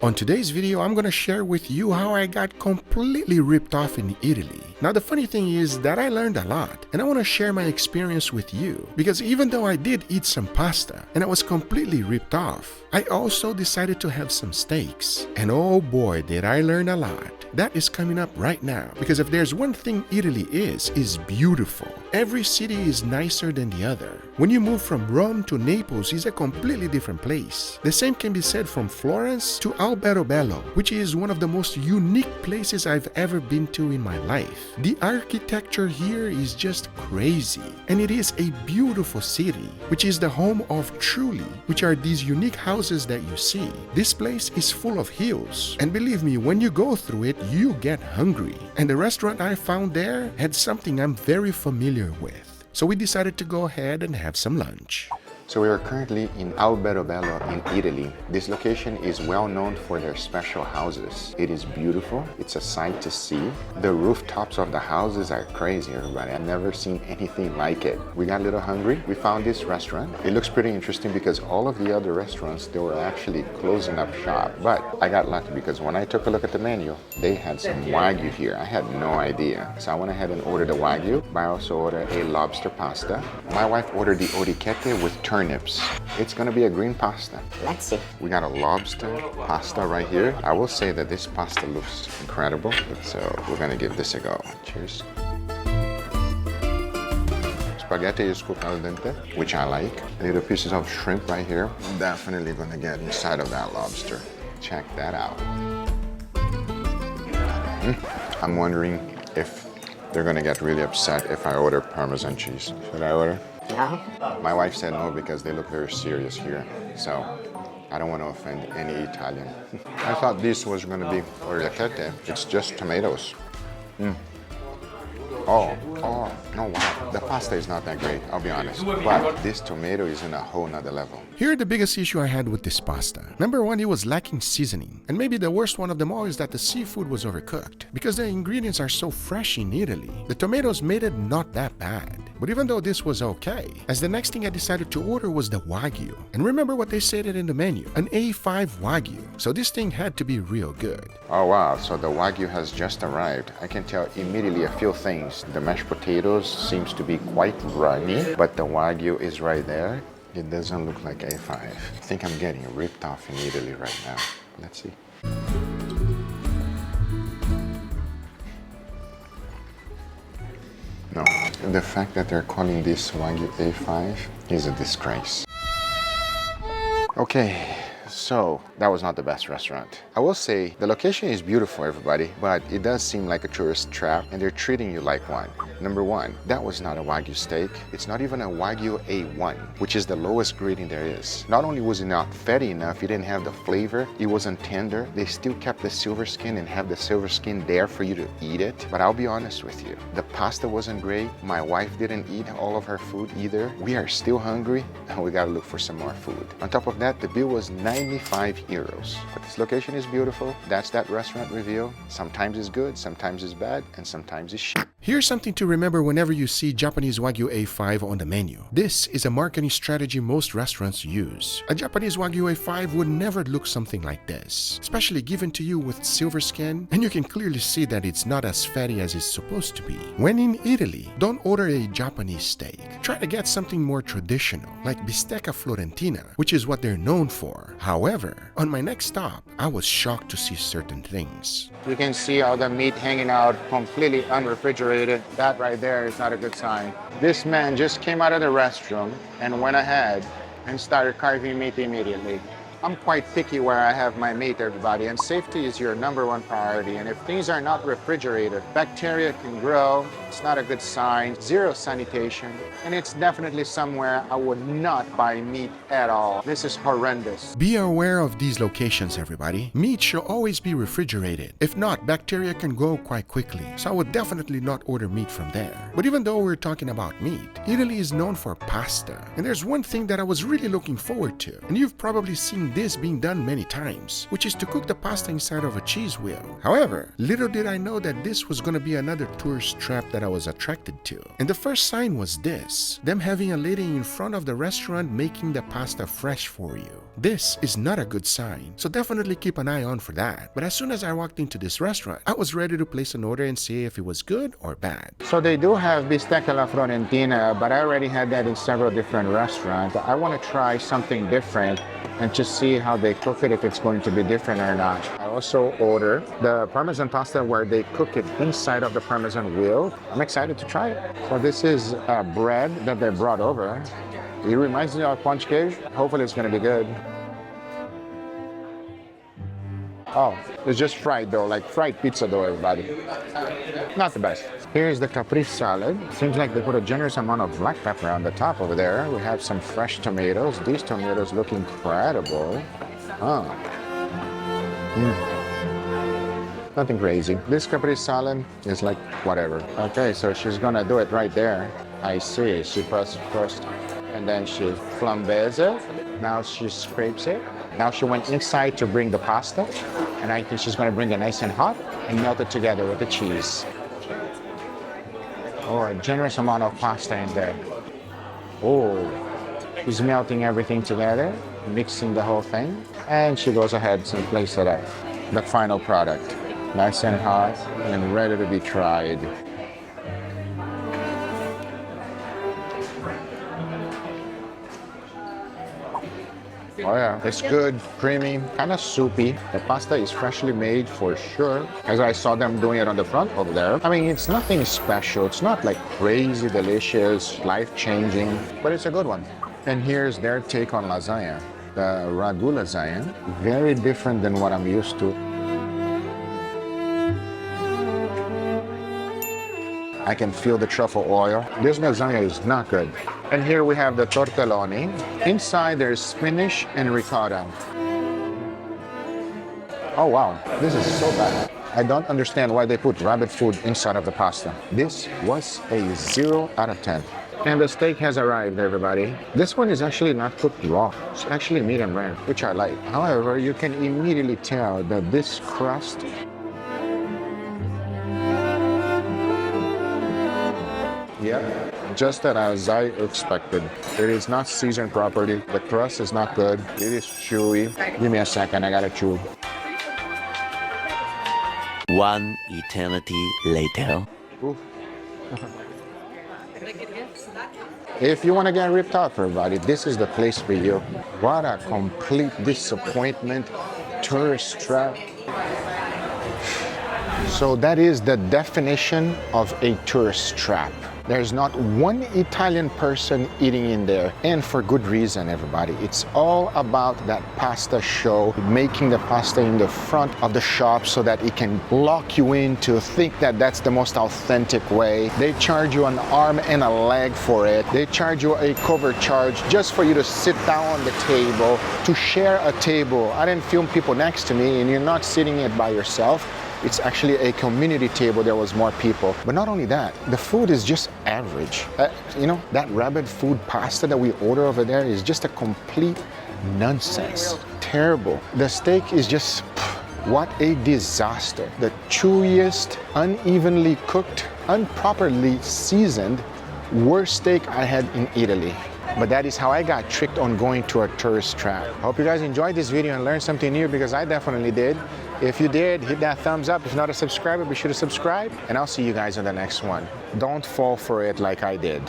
On today's video, I'm gonna share with you how I got completely ripped off in Italy. Now the funny thing is that I learned a lot, and I want to share my experience with you, because even though I did eat some pasta and I was completely ripped off, I also decided to have some steaks. And oh boy, did I learn a lot. That is coming up right now, because if there's one thing Italy is beautiful. Every city is nicer than the other. When you move from Rome to Naples, it's a completely different place. The same can be said from Florence to Alberobello, which is one of the most unique places I've ever been to in my life. The architecture here is just crazy, and it is a beautiful city, which is the home of Trulli, which are these unique houses that you see. This place is full of hills, and believe me, when you go through it, you get hungry. And the restaurant I found there had something I'm very familiar with. So we decided to go ahead and have some lunch. So we are currently in Alberobello in Italy. This location is well known for their special houses. It is beautiful. It's a sight to see. The rooftops of the houses are crazy, everybody. I've never seen anything like it. We got a little hungry. We found this restaurant. It looks pretty interesting because all of the other restaurants, they were actually closing up shop. But I got lucky because when I took a look at the menu, they had some Wagyu here. I had no idea. So I went ahead and ordered a Wagyu. I also ordered a lobster pasta. My wife ordered the orecchiette with turnips. It's gonna be a green pasta. Let's see. We got a lobster pasta right here. I will say that this pasta looks incredible. So we're gonna give this a go. Cheers. Spaghetti is cooked al dente, which I like. Little pieces of shrimp right here. Definitely gonna get inside of that lobster. Check that out. I'm wondering if they're gonna get really upset if I order Parmesan cheese. Should I order? No. My wife said no because they look very serious here. So I don't want to offend any Italian. I thought this was going to be orecchiette. It's just tomatoes. Oh, no, wow. The pasta is not that great, I'll be honest. But this tomato is in a whole nother level. Here, the biggest issue I had with this pasta. Number one, it was lacking seasoning. And maybe the worst one of them all is that the seafood was overcooked. Because the ingredients are so fresh in Italy, the tomatoes made it not that bad. But even though this was okay, as the next thing I decided to order was the Wagyu. And remember what they stated in the menu, an A5 Wagyu. So this thing had to be real good. Oh wow, so the Wagyu has just arrived. I can tell immediately a few things. The mashed potatoes seems to be quite runny, but the Wagyu is right there. It doesn't look like A5. I think I'm getting ripped off in Italy right now. Let's see. No, the fact that they're calling this Wagyu A5 is a disgrace. Okay, so that was not the best restaurant. I will say the location is beautiful, everybody, but it does seem like a tourist trap and they're treating you like one. Number one, that was not a Wagyu steak. It's not even a Wagyu A1, which is the lowest grading there is. Not only was it not fatty enough, it didn't have the flavor, it wasn't tender. They still kept the silver skin and have the silver skin there for you to eat it. But I'll be honest with you, the pasta wasn't great. My wife didn't eat all of her food either. We are still hungry and we gotta look for some more food. On top of that, the bill was 95 euros. But this location is beautiful. That's that restaurant review. Sometimes it's good, sometimes it's bad, and sometimes it's shit. Here's something to remember whenever you see Japanese Wagyu A5 on the menu. This is a marketing strategy most restaurants use. A Japanese Wagyu A5 would never look something like this, especially given to you with silver skin, and you can clearly see that it's not as fatty as it's supposed to be. When in Italy, don't order a Japanese steak. Try to get something more traditional, like bistecca florentina, which is what they're known for. However, on my next stop, I was shocked to see certain things. You can see all the meat hanging out completely unrefrigerated. That right there is not a good sign. This man just came out of the restroom and went ahead and started carving meat immediately. I'm quite picky where I have my meat, everybody, and safety is your #1 priority. And if things are not refrigerated, bacteria can grow. It's not a good sign. Zero sanitation. And it's definitely somewhere I would not buy meat at all. This is horrendous. Be aware of these locations, everybody. Meat should always be refrigerated. If not, bacteria can grow quite quickly. So I would definitely not order meat from there. But even though we're talking about meat, Italy is known for pasta. And there's one thing that I was really looking forward to. And you've probably seen this being done many times, which is to cook the pasta inside of a cheese wheel. However, little did I know that this was going to be another tourist trap that I was attracted to. And the first sign was this, them having a lady in front of the restaurant making the pasta fresh for you. This is not a good sign, so definitely keep an eye on for that. But as soon as I walked into this restaurant, I was ready to place an order and see if it was good or bad. So they do have bistec alla fiorentina, but I already had that in several different restaurants. I want to try something different and just see how they cook it, if it's going to be different or not. I also order the Parmesan pasta where they cook it inside of the Parmesan wheel. I'm excited to try it. So this is bread that they brought over. It reminds me of punch cake. Hopefully it's going to be good. Oh, it's just fried dough, like fried pizza dough, everybody. Not the best. Here's the caprese salad. Seems like they put a generous amount of black pepper on the top over there. We have some fresh tomatoes. These tomatoes look incredible. Nothing crazy. This caprese salad is like whatever. Okay, so she's gonna do it right there. I see. She puts first, and then she flambés it. Now she scrapes it. Now she went inside to bring the pasta, and I think she's going to bring it nice and hot and melt it together with the cheese. Oh, a generous amount of pasta in there. Oh, she's melting everything together, mixing the whole thing, and she goes ahead and places it up. The final product, nice and hot and ready to be tried. Oh yeah, it's good, creamy, kind of soupy. The pasta is freshly made for sure, as I saw them doing it on the front over there. I mean, it's nothing special. It's not like crazy delicious, life-changing, but it's a good one. And here's their take on lasagna. The ragu lasagna, very different than what I'm used to. I can feel the truffle oil. This lasagna is not good. And here we have the tortelloni. Inside there's spinach and ricotta. Oh wow, this is so bad. I don't understand why they put rabbit food inside of the pasta. This was a 0 out of 10. And the steak has arrived, everybody. This one is actually not cooked raw. It's actually medium rare, which I like. However, you can immediately tell that this crust just as I expected. It is not seasoned properly. The crust is not good. It is chewy. Give me a second, I gotta chew. One eternity later. Oof. If you want to get ripped off, everybody, this is the place for you. What a complete disappointment. Tourist trap. So that is the definition of a tourist trap. There's not one Italian person eating in there, and for good reason, everybody. It's all about that pasta show, making the pasta in the front of the shop so that it can lock you in to think that that's the most authentic way. They charge you an arm and a leg for it. They charge you a cover charge just for you to sit down on the table, to share a table. I didn't film people next to me, and you're not sitting it by yourself. It's actually a community table. There was more people. But not only that, the food is just average. You know, that rabbit food pasta that we order over there is just a complete nonsense. Terrible. The steak is just, what a disaster. The chewiest, unevenly cooked, improperly seasoned, worst steak I had in Italy. But that is how I got tricked on going to a tourist trap. Hope you guys enjoyed this video and learned something new, because I definitely did. If you did, hit that thumbs up. If not a subscriber, be sure to subscribe. And I'll see you guys on the next one. Don't fall for it like I did.